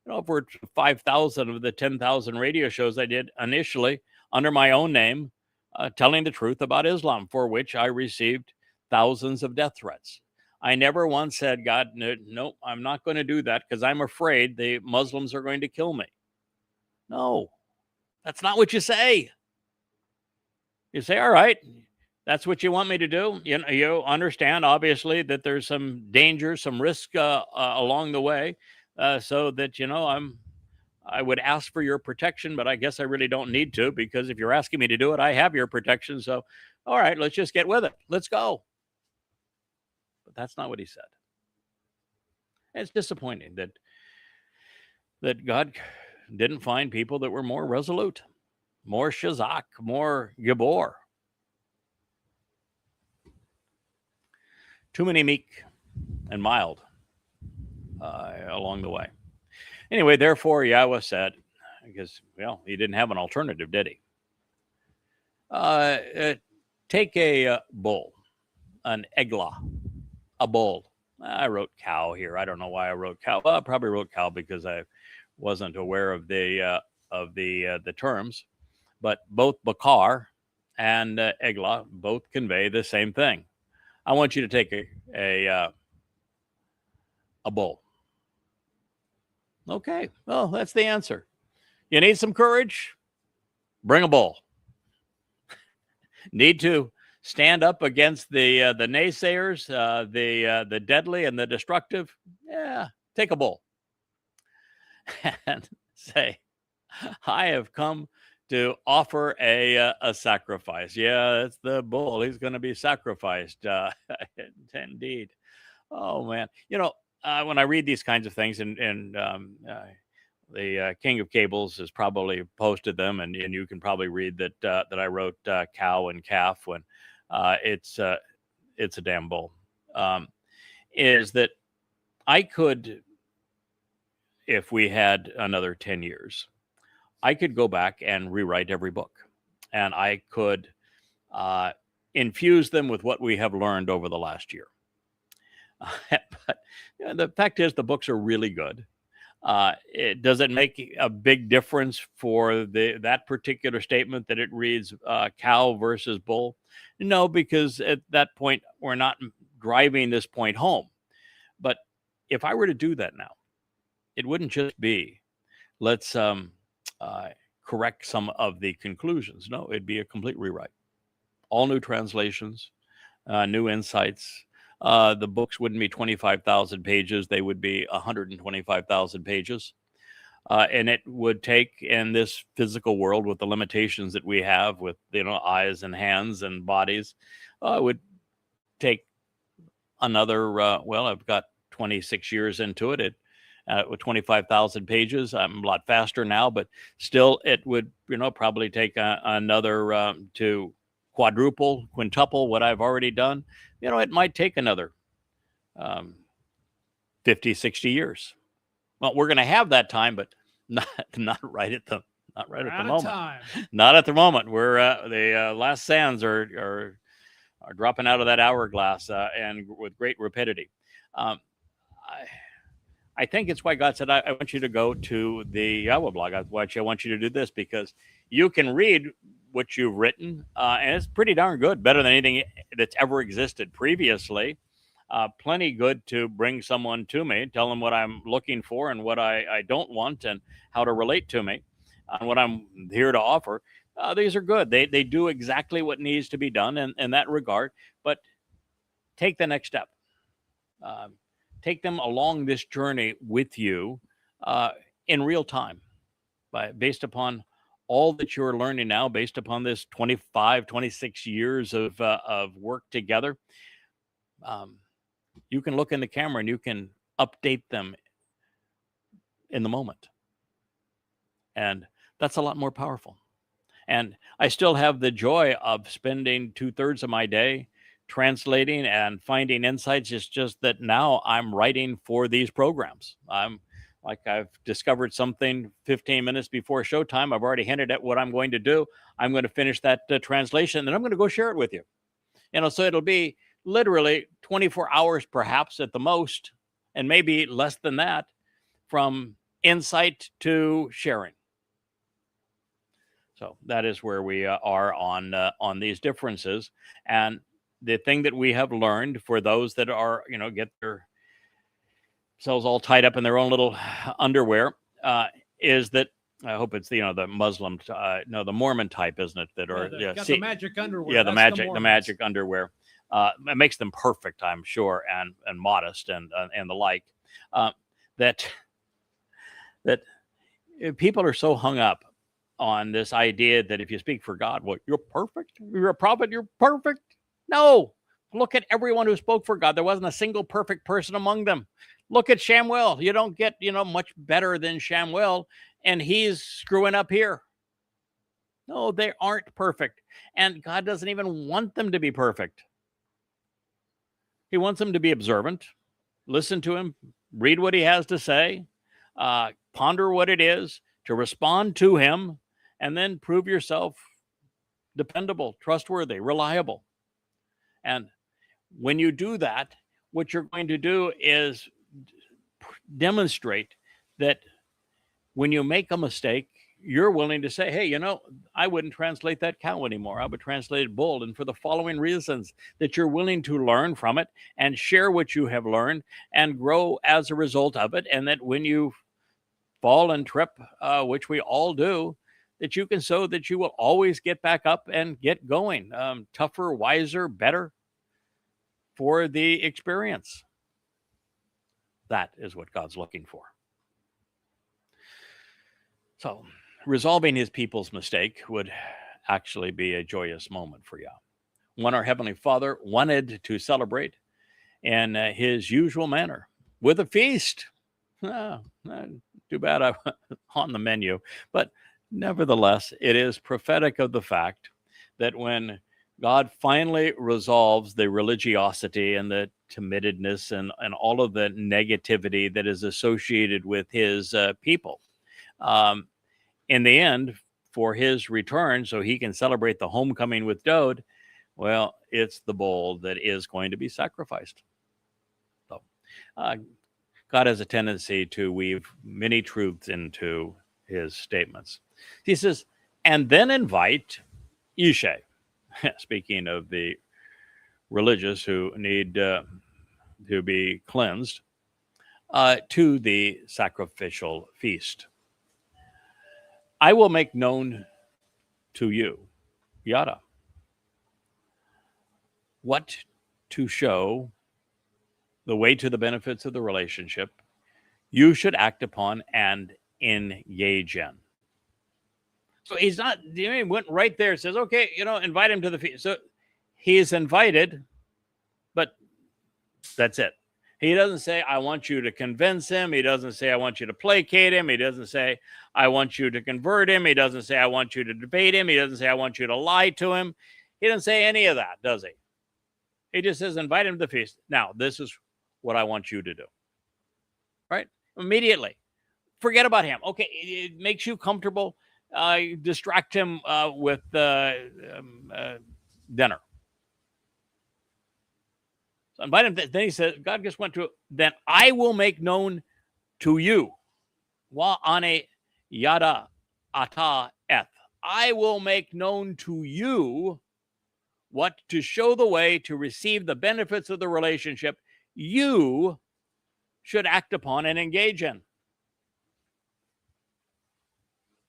over 5,000 of the 10,000 radio shows I did initially under my own name, telling the truth about Islam, for which I received thousands of death threats. I never once said, God, no, I'm not going to do that because I'm afraid the Muslims are going to kill me. No, that's not what you say. You say, all right, that's what you want me to do. You understand, obviously, that there's some danger, some risk along the way. So that, I would ask for your protection, but I guess I really don't need to, because if you're asking me to do it, I have your protection. So, all right, let's just get with it. Let's go. But that's not what he said. And it's disappointing that God didn't find people that were more resolute, more Shazak, more Gibor. Too many meek and mild along the way. Anyway, therefore, Yahweh said, because, he didn't have an alternative, did he? Take a bull, an eglah, a bull. I wrote cow here. I don't know why I wrote cow. Well, I probably wrote cow because I wasn't aware of the terms. But both bakar and eglah both convey the same thing. I want you to take a bull. Okay, well, that's the answer. You need some courage? Bring a bull. Need to stand up against the naysayers, the deadly and the destructive? Yeah, take a bull. And say, I have come to offer a sacrifice. Yeah, it's the bull. He's going to be sacrificed. Indeed. Oh, man. When I read these kinds of things, and the King of Cables has probably posted them, and you can probably read that I wrote cow and calf when it's a damn bull. Is that I could, if we had another 10 years, I could go back and rewrite every book, and I could infuse them with what we have learned over the last year. But the fact is, the books are really good. Does it make a big difference for that particular statement that it reads cow versus bull? No, because at that point we're not driving this point home. But if I were to do that now, it wouldn't just be let's correct some of the conclusions. No, it'd be a complete rewrite. All new translations, new insights. The books wouldn't be 25,000 pages; they would be 125,000 pages. And it would take, in this physical world with the limitations that we have with eyes and hands and bodies, it would take another. Well, I've got 26 years into it. With 25,000 pages, I'm a lot faster now, but still, it would probably take another to quadruple, quintuple what I've already done. It might take another 50, 60 years. Well, we're going to have that time, but not right at the moment. Time. Not at the moment. We're the last sands are dropping out of that hourglass and with great rapidity. I think it's why God said, I want you to go to the Yahweh blog. I want you to do this, because you can read what you've written, and it's pretty darn good, better than anything that's ever existed previously. Plenty good to bring someone to me, tell them what I'm looking for and what I don't want, and how to relate to me and what I'm here to offer. These are good. They do exactly what needs to be done in that regard, but take the next step. Take them along this journey with you in real time, based upon all that you're learning now, based upon this 25, 26 years of work together. You can look in the camera and you can update them in the moment. And that's a lot more powerful. And I still have the joy of spending 2/3 of my day translating and finding insights. It's just that now I'm writing for these programs. I've discovered something 15 minutes before showtime. I've already hinted at what I'm going to do. I'm going to finish that translation, and I'm going to go share it with you. So it'll be literally 24 hours, perhaps at the most, and maybe less than that, from insight to sharing. So that is where we are on these differences. And the thing that we have learned for those that are, get themselves all tied up in their own little underwear, is that I hope it's the Muslim, the Mormon type, isn't it? That are the magic underwear. Yeah, the magic underwear. It makes them perfect, I'm sure, and modest and the like. That people are so hung up on this idea that if you speak for God, well, you're perfect. You're a prophet. You're perfect. No, look at everyone who spoke for God. There wasn't a single perfect person among them. Look at Shamuel. You don't get, much better than Shamuel, and he's screwing up here. No, they aren't perfect. And God doesn't even want them to be perfect. He wants them to be observant, listen to him, read what he has to say, ponder what it is, to respond to him, and then prove yourself dependable, trustworthy, reliable. And when you do that, what you're going to do is demonstrate that when you make a mistake, you're willing to say, hey, I wouldn't translate that cow anymore. I would translate it bull. And for the following reasons, that you're willing to learn from it and share what you have learned and grow as a result of it. And that when you fall and trip, which we all do, that you can so that you will always get back up and get going, tougher, wiser, better for the experience. That is what God's looking for. So resolving his people's mistake would actually be a joyous moment for you. One our Heavenly Father wanted to celebrate in his usual manner with a feast. Too bad I'm on the menu. But nevertheless, it is prophetic of the fact that when God finally resolves the religiosity and the timidness and all of the negativity that is associated with his people, in the end, for his return, so he can celebrate the homecoming with Dode, well, it's the bull that is going to be sacrificed. So God has a tendency to weave many truths into his statements. He says, and then invite Yishai, speaking of the religious who need to be cleansed, to the sacrificial feast. I will make known to you, Yada, what to show the way to the benefits of the relationship you should act upon and engage in. So he's not, he went right there, says, okay, invite him to the feast. So he's invited, but that's it. He doesn't say, I want you to convince him. He doesn't say, I want you to placate him. He doesn't say, I want you to convert him. He doesn't say, I want you to debate him. He doesn't say, I want you to lie to him. He doesn't say any of that, does he? He just says, invite him to the feast. Now, this is what I want you to do. Right? Immediately. Forget about him. Okay, it makes you comfortable. Distract him with dinner. So invite him. Then he says, God just went to, then I will make known to you. Wa ane yada ata eth. I will make known to you what to show the way to receive the benefits of the relationship you should act upon and engage in.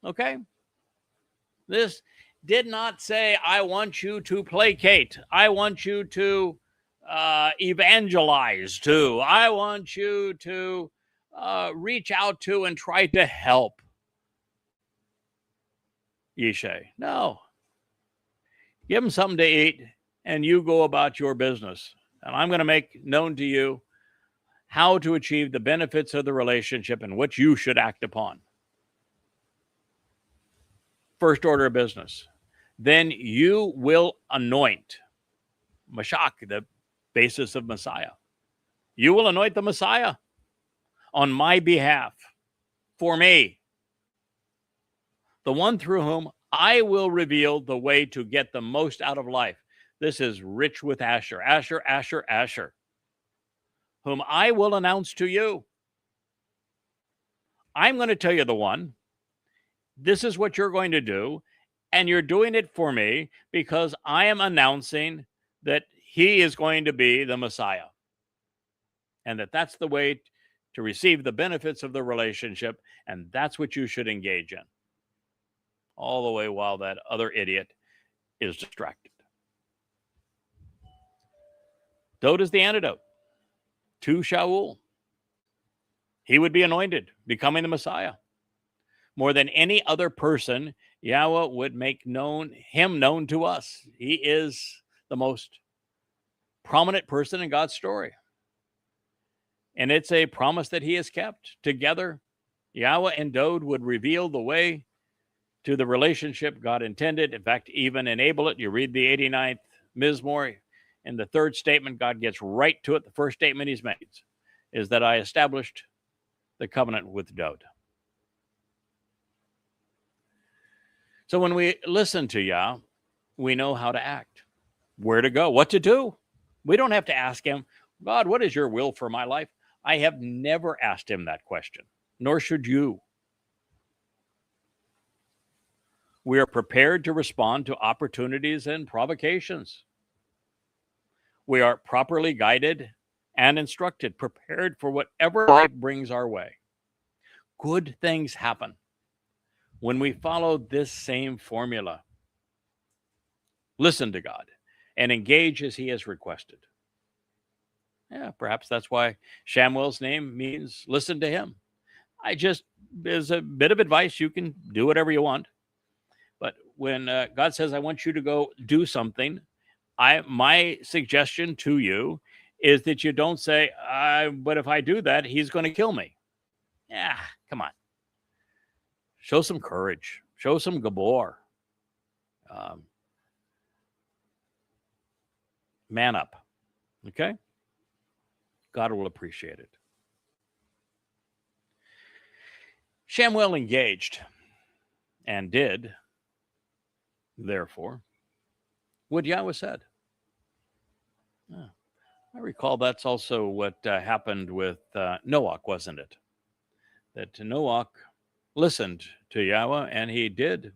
Okay? This did not say, I want you to placate. I want you to evangelize to. I want you to reach out to and try to help Yishai. No. Give him something to eat and you go about your business. And I'm going to make known to you how to achieve the benefits of the relationship and what you should act upon. First order of business. Then you will anoint Mashach, the basis of Messiah. You will anoint the Messiah on my behalf, for me. The one through whom I will reveal the way to get the most out of life. This is rich with Asher. Asher, Asher, Asher. Whom I will announce to you. I'm going to tell you the one. This is what you're going to do. And you're doing it for me because I am announcing that he is going to be the Messiah. And that's the way to receive the benefits of the relationship. And that's what you should engage in. All the way while that other idiot is distracted. Dode is the antidote to Shaul. He would be anointed, becoming the Messiah. More than any other person, Yahweh would make him known to us. He is the most prominent person in God's story. And it's a promise that he has kept. Together, Yahweh and Dode would reveal the way to the relationship God intended. In fact, even enable it. You read the 89th Mizmor. In the third statement, God gets right to it. The first statement he's made is that I established the covenant with Dode. So when we listen to Yah, we know how to act, where to go, what to do. We don't have to ask him, God, what is your will for my life? I have never asked him that question, nor should you. We are prepared to respond to opportunities and provocations. We are properly guided and instructed, prepared for whatever life brings our way. Good things happen when we follow this same formula. Listen to God and engage as he has requested. Yeah, perhaps that's why Shamuel's name means listen to him. As a bit of advice, you can do whatever you want. But when God says, I want you to go do something, my suggestion to you is that you don't say, but if I do that, he's going to kill me. Yeah, come on. Show some courage. Show some gabor. Man up. Okay? God will appreciate it. Shamuel engaged and did, therefore, what Yahweh said. I recall that's also what happened with Noach, wasn't it? That Noach listened to Yahweh and he did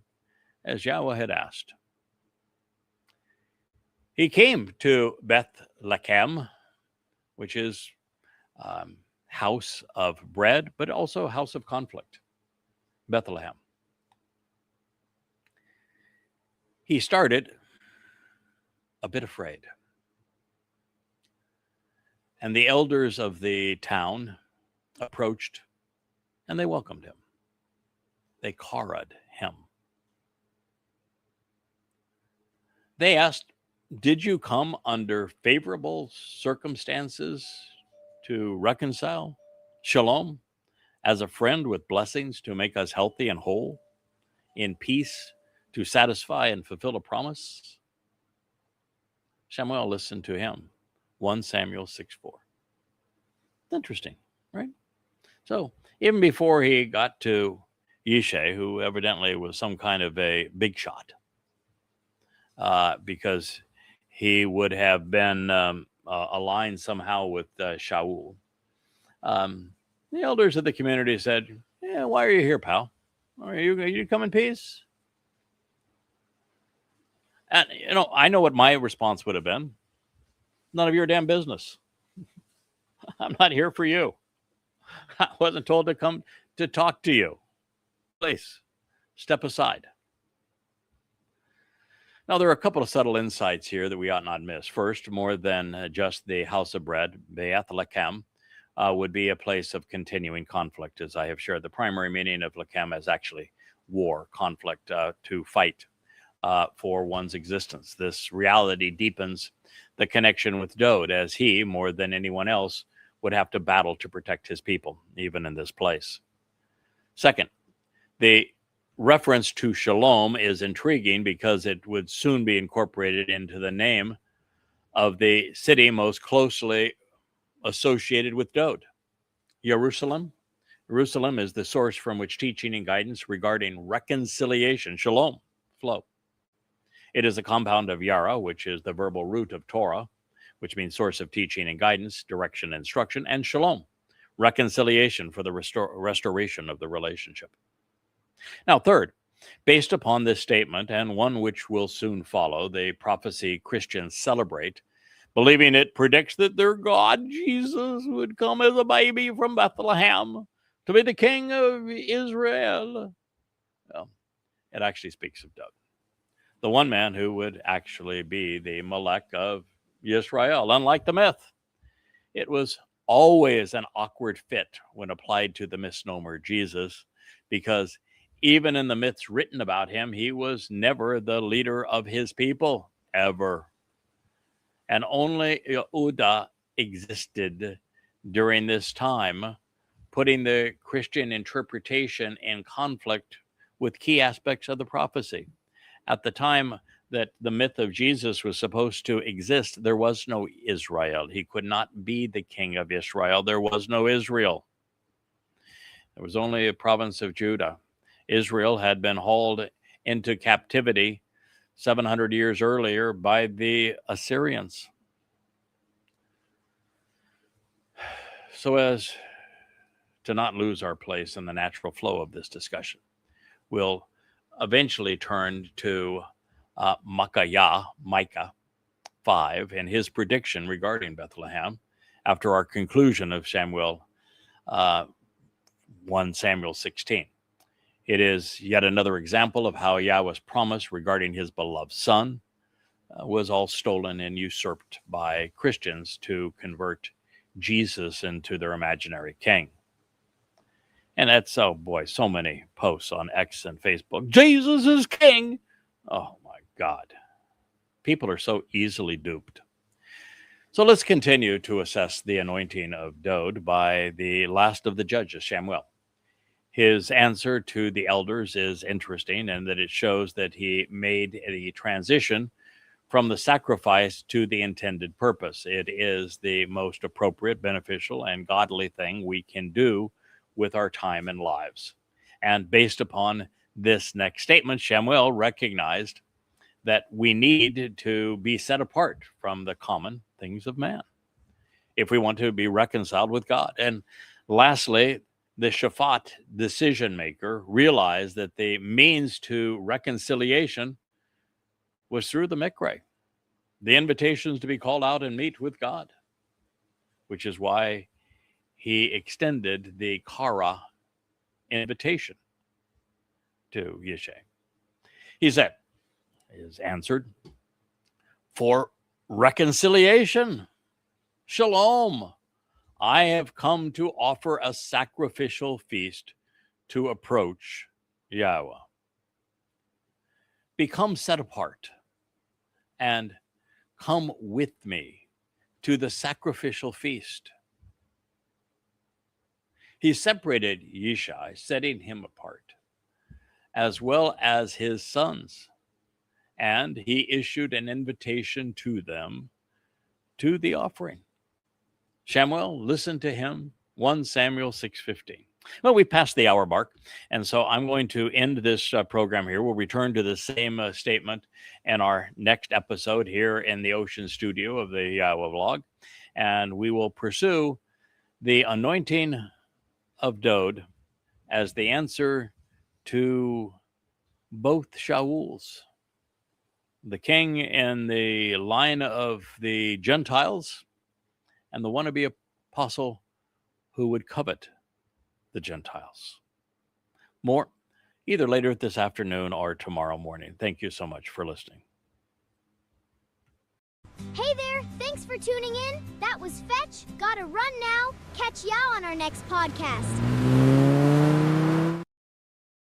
as Yahweh had asked. He came to Bethlehem, which is house of bread, but also house of conflict. Bethlehem. He started a bit afraid. And the elders of the town approached and they welcomed him. They charad him. They asked, "Did you come under favorable circumstances to reconcile? Shalom, as a friend with blessings to make us healthy and whole, in peace to satisfy and fulfill a promise?" Samuel listened to him. 1 Samuel 6:4. Interesting, right? So even before he got to Yishai, who evidently was some kind of a big shot, because he would have been aligned somehow with Shaul, the elders of the community said, "Yeah, why are you here, pal? Are you come in peace?" And I know what my response would have been. None of your damn business. I'm not here for you. I wasn't told to come to talk to you. Please step aside. Now, there are a couple of subtle insights here that we ought not miss. First, more than just the house of bread, Bethlehem would be a place of continuing conflict, as I have shared. The primary meaning of Lechem is actually war, conflict, to fight for one's existence. This reality deepens the connection with Dode, as he, more than anyone else, would have to battle to protect his people, even in this place. Second, the reference to Shalom is intriguing because it would soon be incorporated into the name of the city most closely associated with Dode, Jerusalem. Jerusalem is the source from which teaching and guidance regarding reconciliation, Shalom, flow. It is a compound of Yara, which is the verbal root of Torah, which means source of teaching and guidance, direction, instruction, and Shalom, reconciliation for the restoration of the relationship. Now, third, based upon this statement, and one which will soon follow, the prophecy Christians celebrate, believing it predicts that their God, Jesus, would come as a baby from Bethlehem to be the king of Israel. Well, it actually speaks of Dode, the one man who would actually be the Melech of Israel, unlike the myth. It was always an awkward fit when applied to the misnomer Jesus, because even in the myths written about him, he was never the leader of his people, ever. And only Yehuda existed during this time, putting the Christian interpretation in conflict with key aspects of the prophecy. At the time that the myth of Jesus was supposed to exist, there was no Israel. He could not be the king of Israel. There was no Israel. There was only a province of Judah. Israel had been hauled into captivity 700 years earlier by the Assyrians. So as to not lose our place in the natural flow of this discussion, we'll eventually turn to Micah 5, and his prediction regarding Bethlehem after our conclusion of 1 Samuel 16. It is yet another example of how Yahweh's promise regarding his beloved son was all stolen and usurped by Christians to convert Jesus into their imaginary king. And that's, oh boy, so many posts on X and Facebook. Jesus is king. Oh my God. People are so easily duped. So let's continue to assess the anointing of Dode by the last of the judges, Samuel. His answer to the elders is interesting in that it shows that he made a transition from the sacrifice to the intended purpose. It is the most appropriate, beneficial, and godly thing we can do with our time and lives. And based upon this next statement, Samuel recognized that we need to be set apart from the common things of man. if we want to be reconciled with God. And lastly, the Shaphat decision maker realized that the means to reconciliation was through the Mikra, the invitations to be called out and meet with God, which is why he extended the Kara invitation to Yishai. He said, is answered, for reconciliation, shalom, I have come to offer a sacrificial feast to approach Yahweh. Become set apart and come with me to the sacrificial feast. He separated Yishai, setting him apart, as well as his sons, and he issued an invitation to them to the offering. Shamuel listened to him, 1 Samuel 6:15. Well, we passed the hour mark, and so I'm going to end this program here. We'll return to the same statement in our next episode here in the Ocean Studio of the Yahweh Vlog, and we will pursue the anointing of Dod as the answer to both Shauls, the king in the line of the Gentiles and the wannabe apostle who would covet the Gentiles. More either later this afternoon or tomorrow morning. Thank you so much for listening. Hey there, thanks for tuning in. That was Fetch. Gotta run now. Catch y'all on our next podcast.